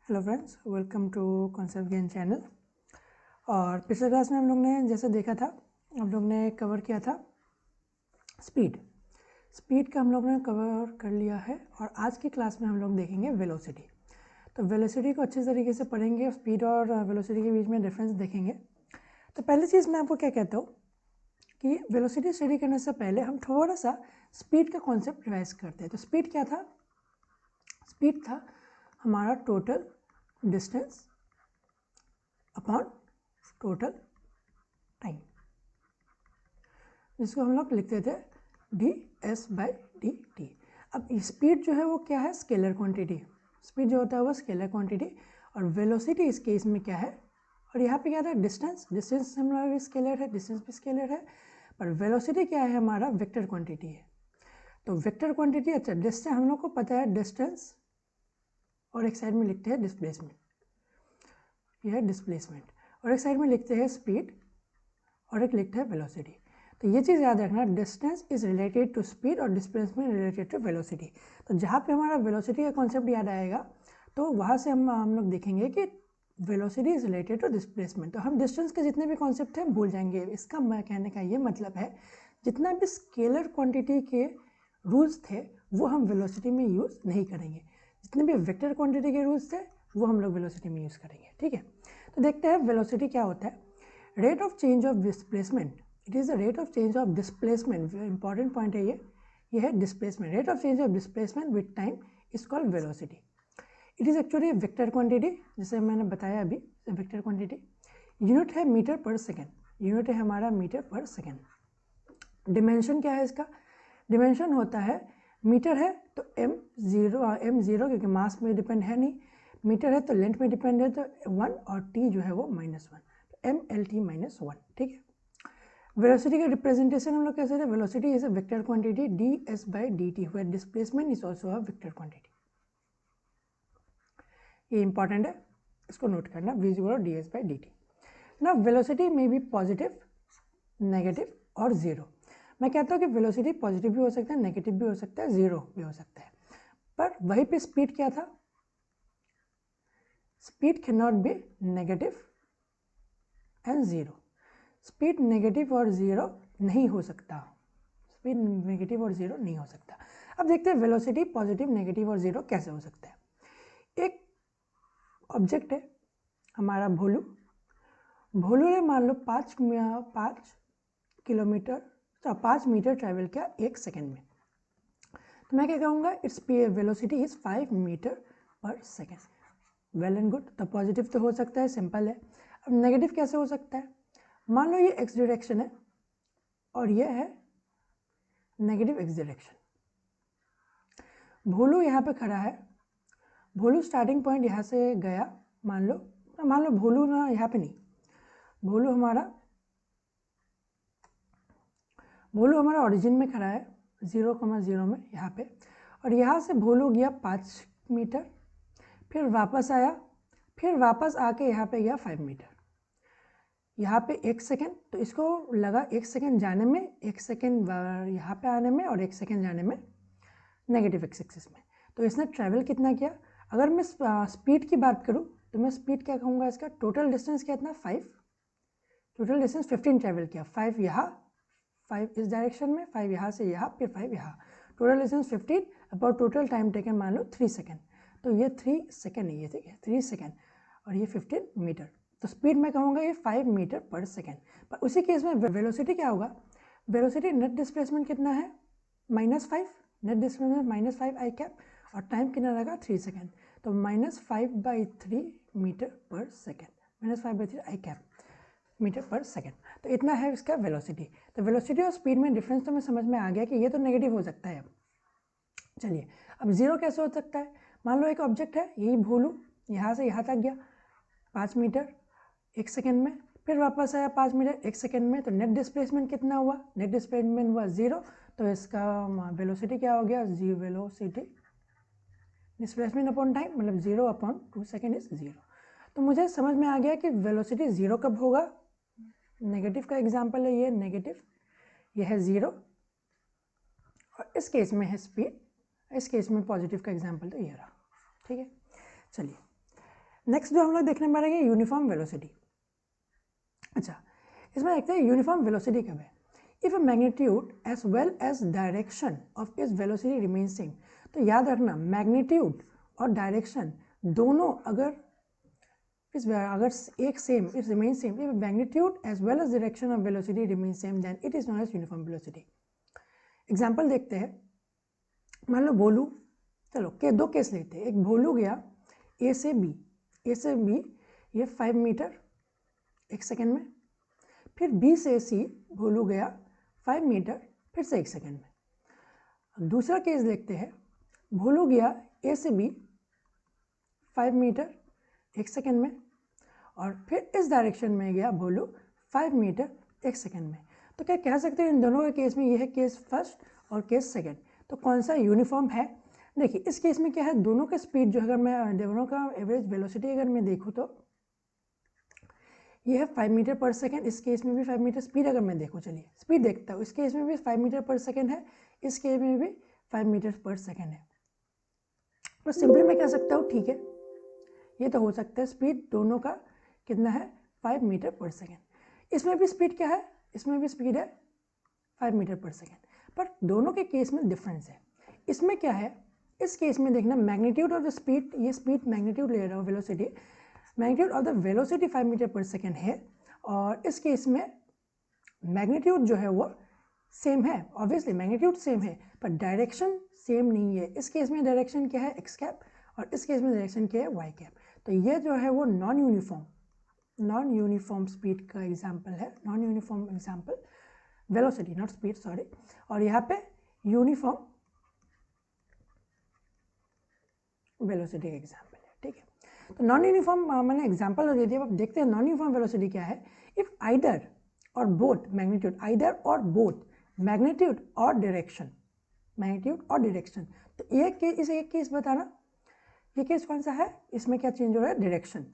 Hello friends, welcome to concept gain channel. और पिछले class में हम लोग ने जैसे देखा था, हम लोग ने कवर किया था स्पीड का हम लोग ने कवर कर लिया है। और आज की क्लास में हम लोग देखेंगे वेलोसिटी। तो वेलोसिटी को अच्छे तरीके से पढ़ेंगे, स्पीड और वेलोसिटी के बीच में डिफरेंस देखेंगे। तो पहली चीज़ मैं आपको क्या कहता हूँ कि वेलोसिटी स्टडी करने से पहले हम थोड़ा सा स्पीड का कॉन्सेप्ट रिवाइज करते हैं। तो स्पीड क्या था? स्पीड था हमारा total distance upon total time, जिसको हम लोग लिखते थे ds/dt। अब स्पीड जो है वो क्या है? Scalar quantity. स्पीड जो होता है वो स्केलर क्वांटिटी, और वेलोसिटी इस केस में क्या है? और यहाँ पे क्या था? डिस्टेंस। डिस्टेंस हमारा भी स्केलर है, डिस्टेंस भी स्केलर है, पर वेलोसिटी क्या है? हमारा वेक्टर क्वांटिटी है। तो वेक्टर क्वांटिटी, अच्छा डिस्टेंस हम लोग को पता है डिस्टेंस, और एक साइड में लिखते हैं डिस्प्लेसमेंट, यह है डिस्प्लेसमेंट, और एक साइड में लिखते हैं स्पीड, और एक लिखते हैं वेलोसिटी। तो ये चीज़ याद रखना, distance is related to speed और डिस्प्लेसमेंट रिलेटेड टू वेलोसिटी। तो जहाँ पे हमारा वेलोसिटी का कॉन्सेप्ट याद आएगा तो वहाँ से हम लोग देखेंगे कि velocity is related to displacement. तो हम डिस्टेंस के जितने भी कॉन्सेप्ट थे भूल जाएंगे। इसका मैं कहने का ये मतलब है, जितना भी स्केलर क्वांटिटी के रूल्स थे वो हम वेलोसिटी में यूज़ नहीं करेंगे। जितने भी वेक्टर क्वांटिटी के रूल्स थे वो हम लोग वेलोसिटी में यूज़ करेंगे। ठीक है, तो देखते हैं वेलोसिटी क्या होता है। Rate of change of displacement, it is the rate of change of displacement. Important point है ये है displacement. Rate of change of displacement with time is called velocity. It is actually vector quantity, जैसे मैंने बताया अभी, vector quantity. Unit है metre पर second, unit है हमारा मीटर पर सेकेंड। डिमेंशन क्या है इसका? डिमेंशन होता है, मीटर है तो m0 क्योंकि मास में डिपेंड है नहीं, मीटर है तो लेंथ में डिपेंड है तो 1, और t जो है वो -1, तो m/t-1। ठीक है। वेलोसिटी का रिप्रेजेंटेशन हम लोग कैसे थे? Velocity is a vector quantity ds/dt, where displacement is also a vector quantity. ये इंपॉर्टेंट है, इसको नोट करना, v0 ds/dt। ना वेलोसिटी में भी पॉजिटिव, नेगेटिव और जीरो। मैं कहता हूँ कि वेलोसिटी पॉजिटिव भी हो सकता है, नेगेटिव भी हो सकता है, जीरो भी हो सकता है। पर वहीं पे स्पीड क्या था? Speed can not be negative and zero. Speed negative और जीरो नहीं हो सकता, स्पीड नेगेटिव और जीरो नहीं हो सकता। अब देखते हैं वेलोसिटी पॉजिटिव, नेगेटिव और जीरो कैसे हो सकता है। एक ऑब्जेक्ट है हमारा भोलू। भोलू ने मान लो 5 किलोमीटर, 5 मीटर ट्रैवल किया 1 सेकेंड में। तो मैं क्या कहूँगा? इट्स वेलोसिटी इज 5 मीटर पर सेकेंड। Well and good. तो पॉजिटिव तो हो सकता है, सिंपल है। अब नेगेटिव कैसे हो सकता है? मान लो ये एक्स डायरेक्शन है और ये है नेगेटिव एक्स डायरेक्शन। भोलू यहाँ पे खड़ा है, भोलू स्टार्टिंग पॉइंट यहाँ से गया, मान लो भोलू ना यहाँ पे नहीं, भोलू हमारा ओरिजिन में खड़ा है 0,0 में यहाँ पे, और यहाँ से भोलू गया 5 मीटर, फिर वापस आया, फिर वापस आके यहाँ पे गया 5 मीटर। यहाँ पे 1 सेकेंड, तो इसको लगा 1 सेकेंड जाने में, 1 सेकेंड यहाँ पे आने में, और 1 सेकेंड जाने में नेगेटिव एक्स एक्सिस में। तो इसने ट्रैवल कितना किया? अगर मैं स्पीड की बात करूँ तो मैं स्पीड क्या कहूँगा इसका? टोटल डिस्टेंस कितना? 5। टोटल डिस्टेंस 15 ट्रैवल किया, 5 यहाँ, 5 इस डायरेक्शन में, 5 यहाँ से यहाँ, फिर 5 यहाँ। Total distance 15, about total time taken मान लो 3 सेकेंड। तो ये 3 सेकेंड नहीं है, ठीक है, 3 सेकेंड, और ये 15 मीटर। तो स्पीड मैं कहूँगा ये 5 मीटर पर सेकेंड। पर उसी केस में वेलोसिटी क्या होगा? वेलोसिटी नेट डिस्प्लेसमेंट कितना है? -5, नेट डिस्प्लेसमेंट -5 आई कैप, और टाइम कितना लगा? 3 सेकेंड। तो -5/3 मीटर पर सेकेंड, -5/3 आई कैप मीटर पर सेकेंड। तो इतना है इसका वेलोसिटी। तो वेलोसिटी और स्पीड में डिफरेंस तो मैं समझ में आ गया कि ये तो नेगेटिव हो सकता है। अब चलिए, अब जीरो कैसे हो सकता है? मान लो एक ऑब्जेक्ट है, यही भोलू यहाँ से यहाँ तक गया 5 मीटर 1 सेकेंड में, फिर वापस आया 5 मीटर 1 सेकेंड में। तो नेट डिस्प्लेसमेंट कितना हुआ? नेट डिस्प्लेसमेंट हुआ 0। तो इसका वेलोसिटी क्या हो गया? वेलोसिटी डिस्प्लेसमेंट अपॉन टाइम, मतलब 0/2 सेकेंड इज 0। तो मुझे समझ में आ गया कि वेलोसिटी 0 कब होगा? नेगेटिव का एग्जाम्पल है ये, नेगेटिव, यह है 0, और इस केस में है स्पीड, इस केस में पॉजिटिव का एग्जाम्पल तो ये रहा। ठीक है, चलिए नेक्स्ट जो हम लोग देखने वाले हैं यूनिफॉर्म वेलोसिटी। अच्छा, इसमें देखते हैं यूनिफॉर्म वेलोसिटी कब है। If a magnitude as well as direction of इस वेलोसिटी रिमेन सेम, तो याद रखना मैग्नीट्यूड और डायरेक्शन दोनों अगर एक same, it remain same, if magnitude as well as direction of velocity remain same then it is known as uniform velocity. Example देखते हैं, मान लो भोलू, चलो के दो केस लेते हैं। एक भोलू गया ए से बी ये 5 मीटर 1 सेकेंड में, फिर बी से सी भोलू गया 5 मीटर फिर से 1 सेकेंड में। दूसरा केस देखते हैं, भोलू गया ए से बी 5 मीटर 1 सेकेंड में और फिर इस डायरेक्शन में गया भोलू 5 मीटर 1 सेकेंड में। तो क्या कह सकते हैं इन दोनों के केस में, ये है केस फर्स्ट और केस सेकेंड, तो कौन सा यूनिफॉर्म है। देखिए इस केस में क्या है, दोनों का स्पीड जो, अगर मैं दोनों का एवरेज वेलोसिटी अगर मैं देखूँ तो ये है 5 मीटर पर सेकेंड, इस केस में भी 5 मीटर। स्पीड अगर मैं देखूँ, चलिए स्पीड देखता हूँ, इस केस में भी 5 मीटर पर सेकेंड है, इस केस में भी 5 मीटर पर सेकेंड है। तो सिंपली मैं कह सकता हूँ ठीक है, ये तो हो सकता है स्पीड दोनों का कितना है 5 मीटर पर सेकेंड। इसमें भी स्पीड क्या है, इसमें भी स्पीड है 5 मीटर पर सेकेंड, पर दोनों के केस में डिफरेंस है। इसमें क्या है, इस केस में देखना मैग्नीट्यूड ऑफ द स्पीड, ये स्पीड मैग्नीट्यूड ले रहा हूँ, velocity magnitude of the velocity 5 metre पर सेकेंड है, और इस केस में मैग्नीट्यूड जो है वो सेम है, ऑब्वियसली मैग्नीट्यूड सेम है पर डायरेक्शन सेम नहीं है। इस केस में डायरेक्शन क्या है एक्स कैप और इस केस में डायरेक्शन क्या है वाई कैप। तो ये जो है वो नॉन यूनिफॉर्म स्पीड का एग्जाम्पल है, non uniform example, velocity not speed sorry, और यहाँ पे यूनिफॉर्म वेलोसिटी का एग्जाम्पल है, ठीक है। तो नॉन यूनिफॉर्म मैंने एग्जाम्पल दे दिया। अब देखते हैं नॉन यूनिफॉर्म वेलोसिटी क्या है। इफ आइदर और बोथ मैग्नीट्यूड, आइदर और बोथ मैग्नीट्यूड और डायरेक्शन, मैग्नीट्यूड और डायरेक्शन, तो एक केस बताना, ये केस कौन सा है, इसमें क्या चेंज हो रहा है, डायरेक्शन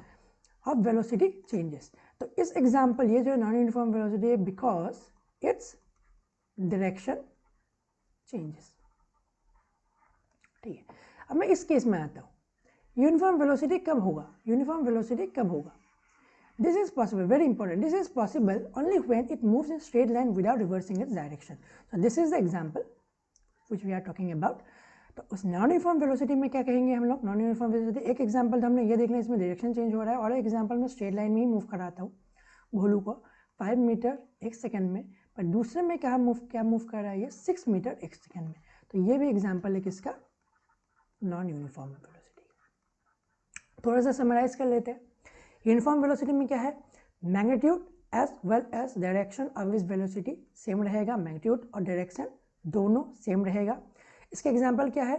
ऑफ वेलोसिटी चेंजेस। तो इस एग्जाम्पल ये जो नॉन यूनिफॉर्म वेलोसिटी है बिकॉज इट्स डायरेक्शन चेंजेस, ठीक है। अब मैं इस केस में आता हूँ, यूनिफॉर्म वेलोसिटी कब होगा, यूनिफॉर्म वेलोसिटी कब होगा। This is possible, very important, this is possible only when it moves in straight line without reversing its direction. So this is the example which we are talking about. तो उस non uniform velocity में क्या कहेंगे हम लोग, non uniform velocity, एक example तो हमने ये देख लिया, इसमें डायरेक्शन चेंज हो रहा है, और एक एग्जाम्पल में स्ट्रेट लाइन में ही मूव कराता हूँ भोलू को 5 मीटर 1 सेकेंड में, पर दूसरे में क्या मूव कर रहा है ये 6 मीटर 1 सेकेंड में। तो ये भी एग्जाम्पल है किसका, नॉन यूनिफॉर्म वेलोसिटी। थोड़ा सा समराइज कर लेते हैं। यूनिफॉर्म वेलोसिटी में क्या है, magnitude as well as direction of इस वेलोसिटी सेम रहेगा, मैग्नीट्यूड और डायरेक्शन दोनों सेम रहेगा। इसके एग्जाम्पल क्या है,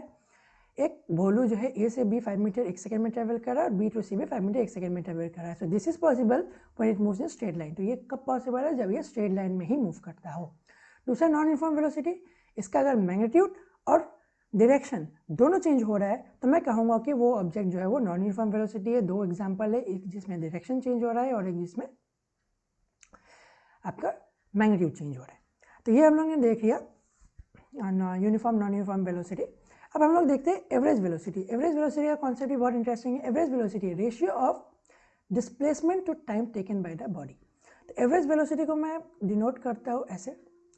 एक भोलू जो है ए से बी 5 मीटर 1 सेकेंड में ट्रेवल कर रहा है और बी टू सी भी 5 मीटर 1 सेकेंड में ट्रेवल कर रहा है। सो this is possible when it moves in straight line. तो ये कब पॉसिबल है, जब ये स्ट्रेट लाइन में ही मूव करता हो। दूसरा नॉन यूनिफॉर्म वेलोसिटी, इसका अगर मैग्नीट्यूड और डायरेक्शन दोनों चेंज हो रहा है तो मैं कहूँगा कि वो ऑब्जेक्ट जो है वो नॉन यूनिफॉर्म वेलोसिटी है। दो एग्जाम्पल है, एक जिसमें डायरेक्शन चेंज हो रहा है और एक जिसमें आपका मैग्नीट्यूड चेंज हो रहा है। तो ये हम लोग ने देख लिया यूनिफॉर्म नॉन यूनिफॉर्म वेलोसिटी। अब हम लोग देखते हैं एवरेज वेलोसिटी। एवरेज वेलोसिटी का कॉन्सेप्ट भी बहुत इंटरेस्टिंग है। Average velocity ratio of displacement to time taken by the body. तो एवरेज वेलोसिटी को मैं डिनोट करता हूँ ऐसे,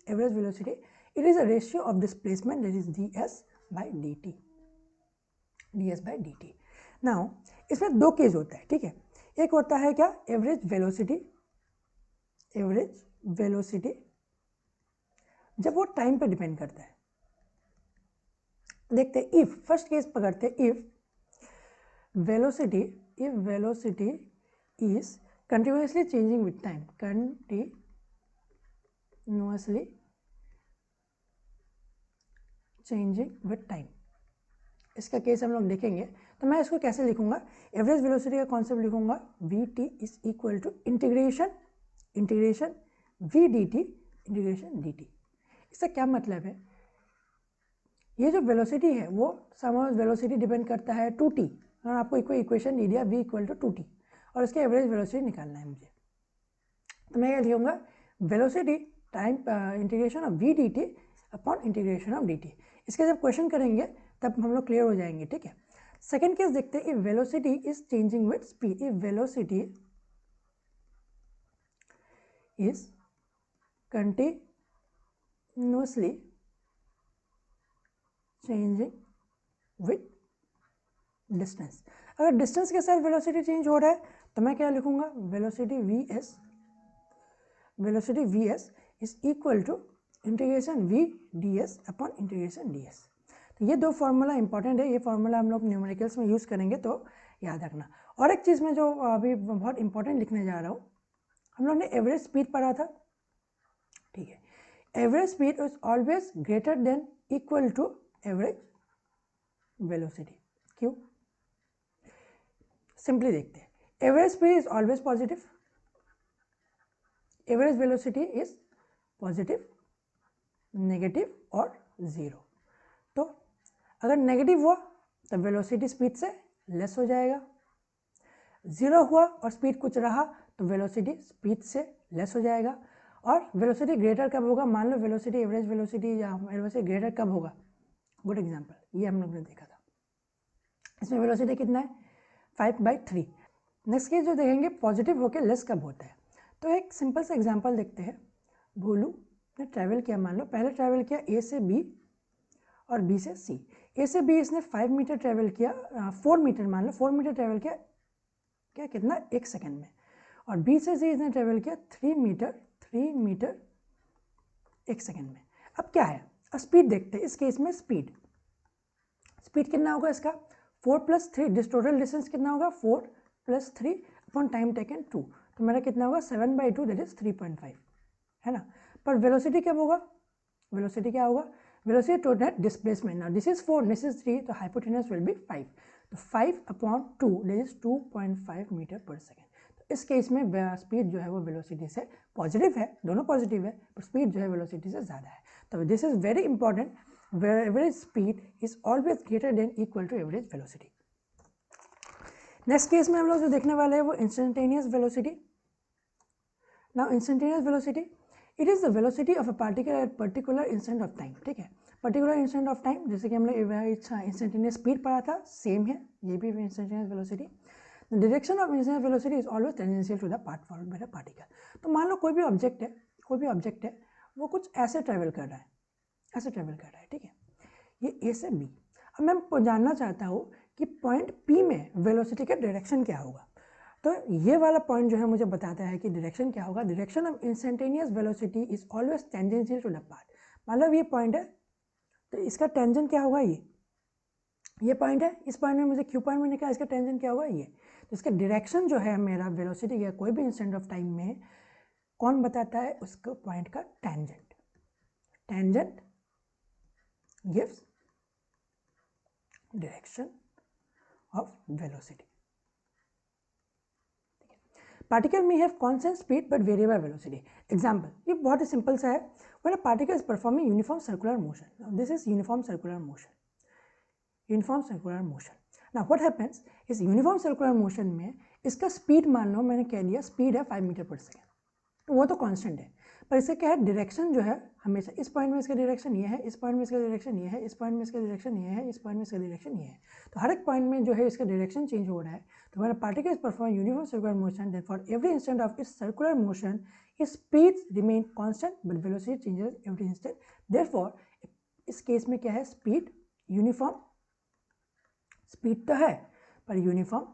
average velocity it is a ratio of displacement that is ds by dt, ds by dt। Now इसमें दो case होता है, ठीक है। एक होता है क्या, एवरेज वेलोसिटी जब वो टाइम पे डिपेंड करता है। देखते हैं, इफ फर्स्ट केस पकड़ते, if velocity is continuously changing with time, continuously changing with time, इसका केस हम लोग देखेंगे। तो मैं इसको कैसे लिखूंगा, एवरेज वेलोसिटी का कॉन्सेप्ट लिखूंगा vt is equal to integration v dt integration dt। इसका क्या मतलब है, ये जो वेलोसिटी है वो समहाउ वेलोसिटी डिपेंड करता है 2t, और आपको कोई इक्वेशन दे दिया v इक्वल टू 2t और इसके एवरेज वेलोसिटी निकालना है मुझे। तो मैं ये लिखूंगा velocity time integration of v dt upon integration of dt। इसके जब क्वेश्चन करेंगे तब हम लोग क्लियर हो जाएंगे, ठीक है। सेकेंड केस देखते हैं, if velocity is changing with speed, if velocity is continuously changing with distance. अगर डिस्टेंस के साथ वेलोसिटी चेंज हो रहा है तो मैं क्या लिखूंगा, velocity v s is equal to integration v d s upon integration d s. तो ये दो फार्मूला इंपॉर्टेंट है, ये फार्मूला हम लोग न्यूमेरिकल्स में यूज़ करेंगे तो याद रखना। और एक चीज़ मैं जो अभी बहुत इंपॉर्टेंट लिखने जा रहा हूँ, हम लोग ने एवरेज स्पीड पढ़ा था, ठीक है। Average speed is always greater than equal to average velocity. क्यों? सिंपली देखते हैं, average speed is always positive, average velocity is positive, negative और ज़ीरो। तो अगर नेगेटिव हुआ तो वेलोसिटी स्पीड से लेस हो जाएगा, ज़ीरो हुआ और स्पीड कुछ रहा तो वेलोसिटी स्पीड से लेस हो जाएगा। और वेलोसिटी ग्रेटर कब होगा, मान लो वेलोसिटी एवरेज वेलोसिटी या वेलोसिटी ग्रेटर कब होगा, गुड एग्जांपल, ये हम लोग ने देखा था, इसमें वेलोसिटी कितना है 5/3। नेक्स्ट केस जो देखेंगे पॉजिटिव होकर लेस कब होता है, तो एक सिंपल सा एग्जांपल देखते हैं। भोलू ने ट्रैवल किया, मान लो पहले ट्रैवल किया ए से बी और बी से सी। ए से बी इसने 5 मीटर ट्रैवल किया, 4 मीटर मान लो, 4 मीटर ट्रैवल किया क्या कितना 1 सेकेंड में। और बी से सी इसने ट्रैवल किया 3 मीटर 1 सेकेंड में। अब क्या है, अब स्पीड देखते हैं, इस केस में स्पीड कितना होगा इसका 4 + 3, टोटल डिस्टेंस कितना होगा 4 + 3 अपॉन टाइम टेकन 2, तो मेरा कितना होगा 7/2 दैट इज 3.5, है ना। पर वेलोसिटी कब होगा, वेलोसिटी क्या होगा, वेलोसिटी टोटल डिस्प्लेसमेंट, ना दिस इज 4 दिस इज 3, तो हाइपोटेन्यूज विल बी 5, तो 5/2 दैट इज 2.5 मीटर पर सेकेंड। तो इस केस में स्पीड जो है वो वेलोसिटी से पॉजिटिव है, दोनों पॉजिटिव है, पर स्पीड जो है वेलोसिटी से ज़्यादा है। तो this is very important, where average speed is always greater than equal to average velocity. Next case में हम लोग जो देखने वाले हैं वो instantaneous velocity. Now instantaneous velocity, it is the velocity of a particle at particular instant of time, ठीक है। पर्टिकुलर इंस्टेंट ऑफ टाइम, जैसे कि हम लोग इंस्टेंटेनियस स्पीड पढ़ा था, सेम है ये भी instantaneous velocity. The direction of instantaneous velocity is always tangential to the path followed by the particle. तो मान लो कोई भी ऑब्जेक्ट है वो कुछ ऐसे ट्रैवल कर रहा है, ठीक है, ये ए से बी। अब मैं जानना चाहता हूँ कि पॉइंट पी में वेलोसिटी का डायरेक्शन क्या होगा, तो ये वाला पॉइंट जो है मुझे बताता है कि डायरेक्शन क्या होगा। Direction of instantaneous velocity is always tangential to the path. मतलब ये पॉइंट है तो इसका टेंजेंट क्या होगा, ये पॉइंट है, इस पॉइंट में मुझे क्यू पॉइंट में निकला, इसका टेंजेंट क्या होगा ये। तो इसका डायरेक्शन जो है मेरा वेलोसिटी या कोई भी इंस्टेंट ऑफ टाइम में कौन बताता है, उसको पॉइंट का tangent gives direction of velocity. Particle may have constant speed but variable velocity. Example, ये बहुत ही सिंपल सा है, when a particle is performing uniform circular motion. Now this is uniform circular motion. Now what happens is uniform circular motion में इसका speed मान लो मैंने कह दिया स्पीड है 5 मीटर पर सेकेंड, तो वो तो कांस्टेंट है, पर इससे क्या है डायरेक्शन जो है हमेशा इस पॉइंट में इसका डायरेक्शन ये है, इस पॉइंट में इसका डायरेक्शन ये है, इस पॉइंट में इसका डायरेक्शन ये है, इस पॉइंट में इसका डायरेक्शन ये है। तो हर एक पॉइंट में जो है इसका डायरेक्शन चेंज हो रहा है। तो when a particle is performing uniform circular motion then for every instant of its circular motion its speed remain constant but velocity changes every instant. Therefore इस केस में क्या है, स्पीड यूनिफॉर्म, स्पीड तो है पर यूनिफॉर्म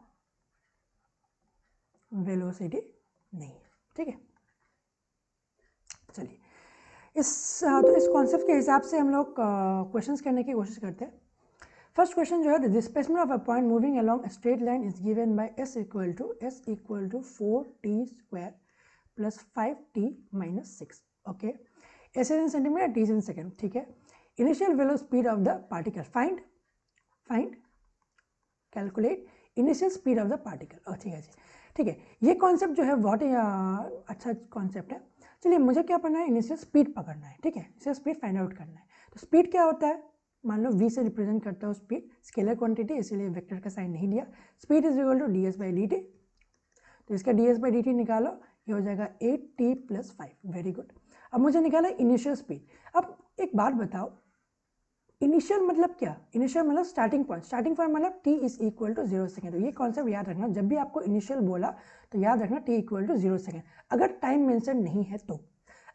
वेलोसिटी नहीं है, ठीक है। चलिए तो इस कॉन्सेप्ट के हिसाब से हम लोग क्वेश्चंस करने की कोशिश करते हैं। फर्स्ट क्वेश्चन जो है, the displacement of a point moving along a straight line is given by s equal to 4t² plus 5t minus 6। Okay, s is in centimetre, t is in second, ठीक है। Initial velo speed of the particle, find calculate initial speed of the particle. ठीक है जी, ठीक है। ये concept जो है बहुत ही अच्छा कॉन्सेप्ट है। चलिए मुझे क्या पढ़ना है, इनिशियल स्पीड पकड़ना है, ठीक है, इनिशियल स्पीड फाइंड आउट करना है। तो स्पीड क्या होता है, मान लो v से रिप्रेजेंट करता हूँ स्पीड, स्केलर क्वांटिटी, इसीलिए वेक्टर का साइन नहीं दिया। Speed is equal to ds/dt, तो इसका ds/dt निकालो, ये हो जाएगा 8t + 5। Very good. अब मुझे निकाला इनिशियल स्पीड। अब एक बात बताओ, इनिशियल मतलब क्या, इनिशियल मतलब स्टार्टिंग पॉइंट, स्टार्टिंग पॉइंट मतलब t is equal to 0 second. तो ये कॉन्सेप्ट याद रखना, जब भी आपको इनिशियल बोला तो याद रखना t इक्वल टू 0 सेकेंड। अगर टाइम मेंशन नहीं है तो,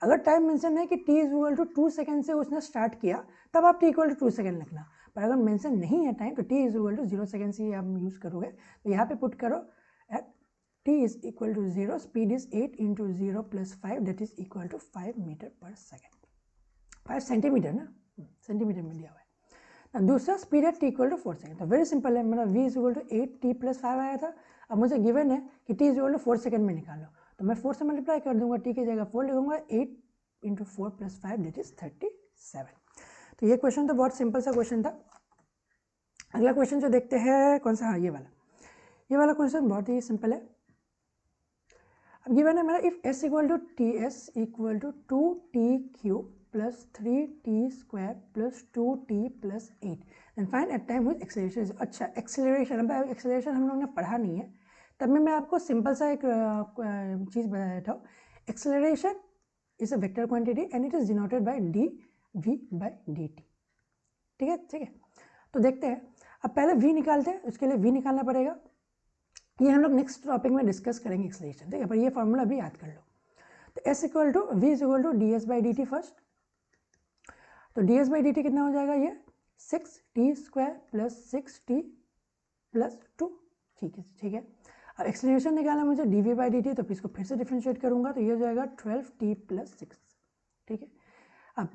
अगर टाइम मेंशन है कि t is equal to 2 second से उसने स्टार्ट किया तब आप t इक्वल टू 2 सेकेंड लिखना, पर अगर मेंशन नहीं है टाइम तो t is equal to 0 second से आप यूज़ करोगे। तो यहाँ पे पुट करो at t is equal to 0, speed is 8 into 0 plus 5 that is equal to 5 metre पर सेकेंड। 5 सेंटीमीटर ना, सेंटीमीटर में दिया हुआ है। दूसरा स्पीड है t इक्वल टू 4 सेकेंड। तो वेरी सिंपल है, मेरा v is equal to 8t plus 5 आया था। अब मुझे गिवन है कि t is equal to 4 second में निकालो, तो मैं 4 से मल्टीप्लाई कर दूंगा, t की जगह 4 लिखूंगा, 8 इंटू 4 प्लस 5 दैट इज 37। तो ये क्वेश्चन तो बहुत सिंपल सा क्वेश्चन था। अगला क्वेश्चन जो देखते हैं कौन सा, हाँ ये वाला क्वेश्चन बहुत ही सिंपल है। अब गिवन है मेरा if s equal to t s equal to 2t cube plus 3t square plus 2t plus 8 and find at time with acceleration। अच्छा एक्सेलरेशन, अब एक्सेलरेशन हम लोग ने पढ़ा नहीं है, तब मैं आपको सिंपल सा एक चीज़ बता देता हूँ। Acceleration is a vector quantity and it is denoted by d v by d t. ठीक है, तो देखते हैं। अब पहले v निकालते हैं, उसके लिए v निकालना पड़ेगा, ये हम लोग नेक्स्ट टॉपिक में डिस्कस करेंगे एक्सेलरेशन, ठीक है, पर ये फॉर्मूला भी याद कर लो। तो s equal to v is equal to d s by d t first, तो d s by d t कितना हो जाएगा, ये 6t square plus 6t plus 2। ठीक है। अब एक्सेलरेशन निकालना मुझे d v by d t, तो इसको फिर से डिफ्रेंशिएट करूंगा तो ये हो जाएगा 12t प्लस 6। ठीक है, अब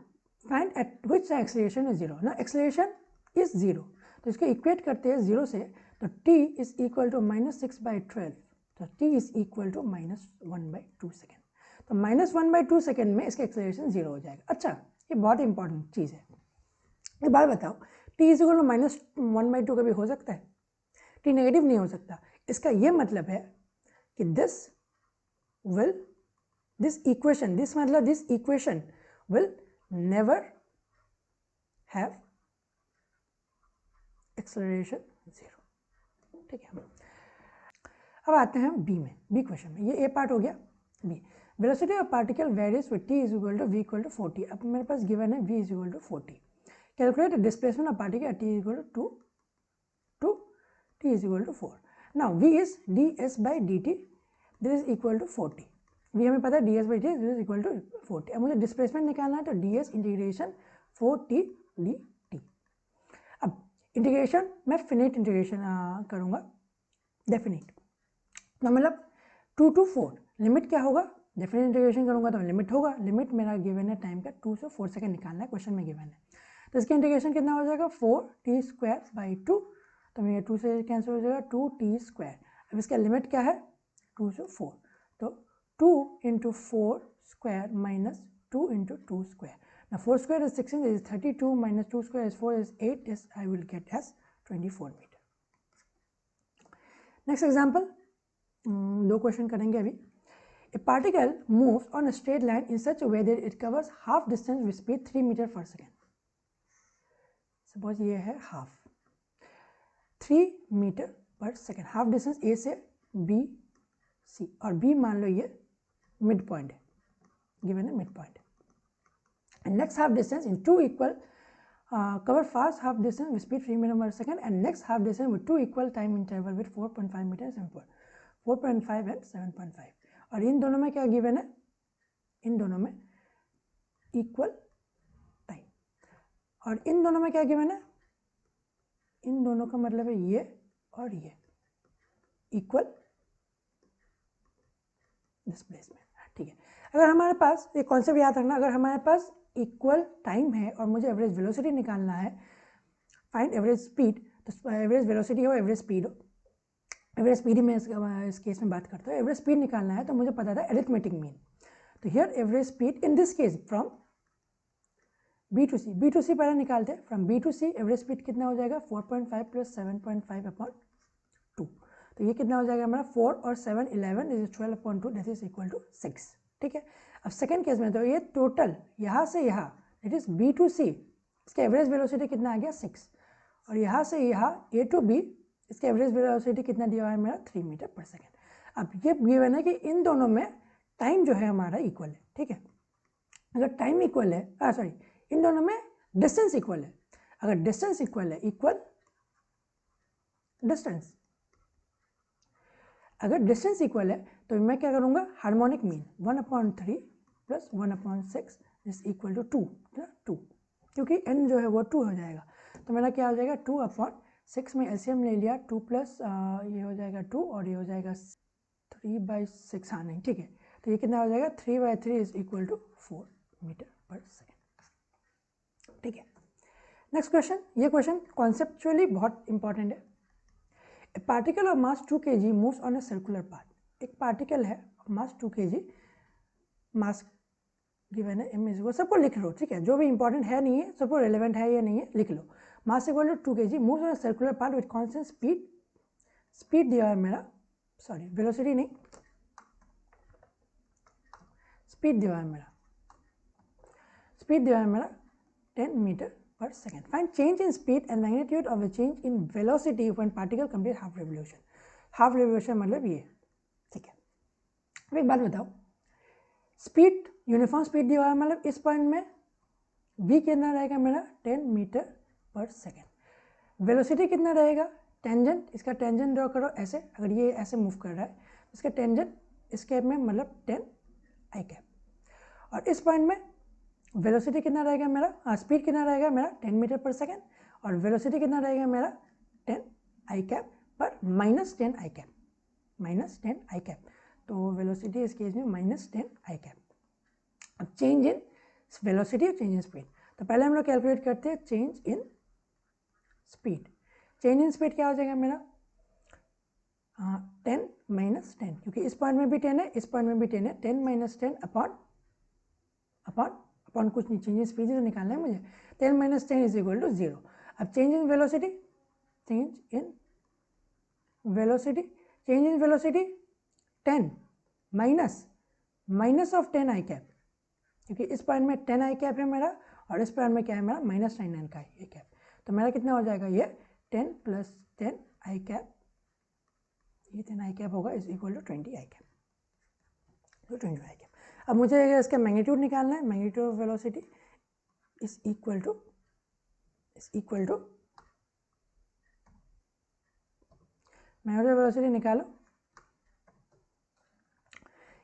find at which acceleration is 0 ना, एक्सेलरेशन इज 0, तो इसको इक्वेट करते हैं 0 से, तो t इज इक्वल टू -6/12, तो t इज इक्वल टू -1/2 सेकेंड। तो -1/2 सेकेंड में इसका एक्सेलरेशन 0 हो जाएगा। अच्छा, ये बहुत इंपॉर्टेंट चीज़ है। एक बात बताओ, t इज इक्वल टू -1/2 कभी हो सकता है? t नेगेटिव नहीं हो सकता। इसका ये मतलब है कि this equation will never have acceleration 0। ठीक है, अब आते हैं बी में, बी क्वेश्चन में। ये ए पार्ट हो गया। B, velocity of particle varies with t is equal to v equal to 40। अब मेरे पास गिवन है v is equal to 40। Calculate displacement of particle at t is equal to t is equal to 4। Now v is ds by dt, this is equal to 40। v हमें पता है ds by dt is equal to 40। अब मुझे displacement निकालना है, तो ds integration 4t dt। अब integration मैं फिनिट इंटीग्रेशन करूँगा, डेफिनिट, तो मतलब 2 to 4 लिमिट क्या होगा, डेफिनेट इंटीग्रेशन करूंगा तो लिमिट होगा, लिमिट मेरा गिवन है टाइम का 2 से 4 सेकंड निकालना है, क्वेश्चन में गिवन है। तो इसका इंटीग्रेशन कितना हो जाएगा, 4t स्क्वायर बाई 2, तो मेरा 2 से कैंसिल हो जाएगा 2t स्क्वायर। अब इसका लिमिट क्या है, 2 से 4, तो 2 into 4 square minus 2 into 2 square. Now 4 square is 16, is 32 minus 2 square is 4 is 8, is I will get as 24 meter. Next example, दो क्वेश्चन करेंगे अभी। A particle moves on a straight line in such a way that it covers half distance with speed 3 meter per second. Suppose ये है half 3 meter per second, half distance A से B C, और B मान लो ये mid point है, given है mid point. And next half distance in two equal cover fast half distance with speed 3 meter per second, and next half distance with 2 equal time interval with 4.5 meter and 4.5 and 7.5। और इन दोनों में क्या given है, इन दोनों में equal time, और इन दोनों में क्या गिवन है, इन दोनों का मतलब है ये और ये इक्वल डिस्प्लेसमेंट। ठीक है, अगर हमारे पास एक कॉन्सेप्ट याद रखना, अगर हमारे पास इक्वल टाइम है और मुझे एवरेज वेलोसिटी निकालना है, फाइंड एवरेज स्पीड, तो एवरेज वेलोसिटी हो एवरेज स्पीड हो, एवरेज स्पीड ही मैं इस केस में बात करता हूँ। एवरेज स्पीड निकालना है तो मुझे पता था अरिथमेटिक मीन, तो here average speed in this case from B to C पहले निकालते हैं। From B to C average speed कितना हो जाएगा, 4.5 प्लस 7.5 अपॉन 2, तो ये कितना हो जाएगा हमारा 4 और 7 11 is 12 upon 2 that is equal to 6। ठीक है, अब सेकंड केस में तो ये टोटल यहाँ से यहाँ इट इज बी टू सी, इसका एवरेज वेलोसिटी कितना आ गया 6, और यहाँ से यहाँ ए टू बी इसका एवरेज वेलोसिटी कितना दिया हुआ है मेरा 3 मीटर पर सेकेंड। अब ये गिवन है कि इन दोनों में टाइम जो है हमारा इक्वल है। ठीक है, अगर टाइम इक्वल है, सॉरी इन दोनों में डिस्टेंस इक्वल है। अगर डिस्टेंस इक्वल है, इक्वल डिस्टेंस, अगर डिस्टेंस इक्वल है तो मैं क्या करूँगा, harmonic mean 1/3 plus 1/6 is equal to 2, क्योंकि n जो है वो 2 हो जाएगा, तो मेरा क्या हो जाएगा 2/6 में एलसीएम ले लिया, 2 प्लस ये हो जाएगा 2 और ये हो जाएगा 3/6, हाँ नहीं ठीक है, तो ये कितना हो जाएगा 3/3 इज इक्वल टू 4 मीटर पर सेकेंड। ठीक है, नेक्स्ट क्वेश्चन, ये क्वेश्चन कॉन्सेप्चुअली बहुत इंपॉर्टेंट है। ए particle of mass 2 kg moves on a circular path. एक पार्टिकल है मास 2 kg, मास गिवन है m इज इक्वल, सबको लिख लो ठीक है, जो भी इंपॉर्टेंट है नहीं है, सबको रिलेवेंट है या नहीं है लिख लो। Mass equal to 2 kg moves on a circular path with constant speed, speed दिया है मेरा, सॉरी वेलोसिटी नहीं, स्पीड दिया है मेरा, स्पीड दिया है मेरा 10 metre per second. Find change in speed and magnitude of a change in velocity when particle complete half revolution. Half revolution मतलब ये, ठीक है। अब एक बात बताओ, स्पीड यूनिफॉर्म स्पीड दिया है, मतलब इस पॉइंट में v कितना रहेगा मेरा 10 मीटर पर सेकेंड। वेलोसिटी कितना रहेगा, टेंजेंट, इसका टेंजेंट ड्रॉ करो ऐसे, अगर ये ऐसे मूव कर रहा है इसका टेंजेंट इस कैप में मतलब 10 आई कैप, और इस पॉइंट में वेलोसिटी कितना रहेगा मेरा, स्पीड कितना रहेगा मेरा 10 मीटर पर सेकेंड, और वेलोसिटी कितना रहेगा मेरा 10 आई कैप पर -10 आई कैप, -10 आई कैप, तो वेलोसिटी इस केस में -10 आई कैप। अब चेंज इन वेलोसिटी और चेंज इन स्पीड, तो पहले हम लोग कैलकुलेट करते हैं change in speed. Change in speed क्या हो जाएगा मेरा 10 - 10, क्योंकि इस पॉइंट में भी 10 है, इस पॉइंट में भी 10 है, 10 - 10 अपॉन कुछ नहीं, चेंज इन स्पीड तो निकालना है मुझे, 10 - 10 इज इक्वल टू 0। अब change in velocity, change in velocity, change in velocity 10 minus of 10 i cap, क्योंकि इस पॉइंट में 10 आई कैप है मेरा, और इस पॉइंट में क्या है मेरा -9 का आई कैप, तो मेरा कितना हो जाएगा ये 10 + 10 आई कैप, ये 10 आई कैप होगा is equal to 20 i cap, तो 20 आई कैप। अब मुझे इसका मैग्नीट्यूड निकालना है, magnitude of velocity is equal to magnitude of velocity निकालो,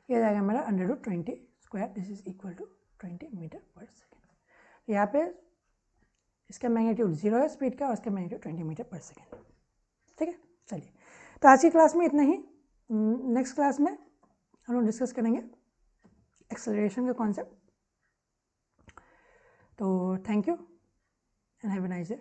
ये आ जाएगा मेरा √20², this is equal to 20 metre पर सेकेंड। यहाँ पे इसका मैग्नीट्यूड 0 है स्पीड का, और इसका मैग्नीट्यूड 20 मीटर पर सेकेंड। ठीक है, चलिए, तो आज की क्लास में इतना ही। नेक्स्ट क्लास में हम लोग डिस्कस करेंगे एक्सेलरेशन का कॉन्सेप्ट। तो thank you and have a nice day.